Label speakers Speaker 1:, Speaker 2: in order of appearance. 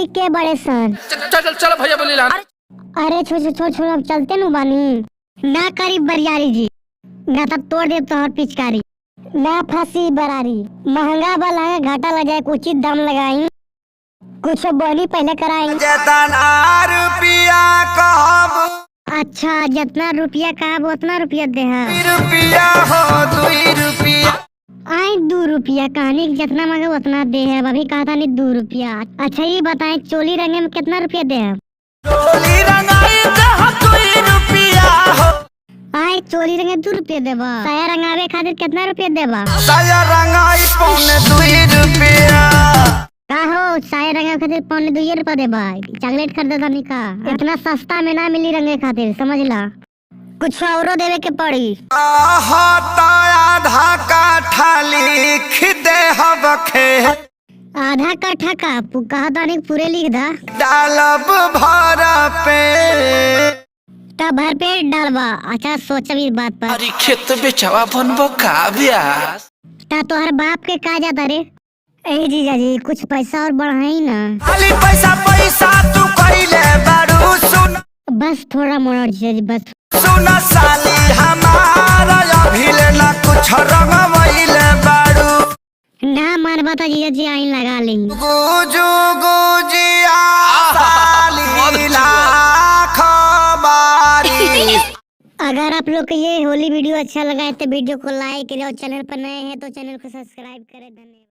Speaker 1: के बड़े सन।
Speaker 2: चल चल भैया बोली ला।
Speaker 1: अरे छोड़ अब चलते नु बानी ना करी बरियारी जी, ना तब तोड़ दे तोहर पिचकारी, ना फांसी बरारी। महंगा वाला है, घाटा लग जाए, उचित दाम लगाई, कुछ बोली पहले कराई।
Speaker 3: रुपया कहब,
Speaker 1: अच्छा जितना रुपया कहब उतना रुपया दे।
Speaker 3: रुपया हो 2 रुपया।
Speaker 1: आई 2 रुपया कहानी जितना मांगे उतना दे है। अभी कहा था नहीं 2 रुपया। अच्छा ये बताएं चोली रंगे में कितना रुपया दे है?
Speaker 3: चोली रंगाई दे 2 रुपया हो।
Speaker 1: आई चोली रंगे 2 रुपया देबा। साया रंगावे खातिर कितना रुपया देबा?
Speaker 3: साया रंगाई 2 रुपया।
Speaker 1: का हो साया रंगे खातिर 2 रुपया देबा? चॉकलेट खरीदे था का? इतना सस्ता में ना मिली रंगे खातिर, समझ ला, कुछ औरो देवे के पड़ी।
Speaker 3: आधा काठा लिख दे हबखे,
Speaker 1: आधा काठा का कहा था नहीं पूरे लिख दा।
Speaker 3: डालब भर पे,
Speaker 1: तब भर पेट डालबा। अच्छा सोचब इस बात पर।
Speaker 2: अरे खेत बेचवा बनबो का ब्यास।
Speaker 1: ता तोहर बाप के का जाता रे? ए जीजा जी कुछ पैसा और बढ़ाई ना।
Speaker 3: खाली पैसा तू कइले बारू। सुन
Speaker 1: बस थोड़ा मोड़ा जीजा जी बस।
Speaker 3: सुन साली हमारा अभी लेना कुछ रंगवइले बारू।
Speaker 1: ना मानबा तो जीजा जी आइन लगा ली।
Speaker 3: गुजू गुजिया साली लाख बारी।
Speaker 1: अगर आप लोग को ये होली वीडियो अच्छा लगा है तो वीडियो को लाइक करें और चैनल पर नए हैं तो चैनल को सब्सक्राइब करें। धन्यवाद।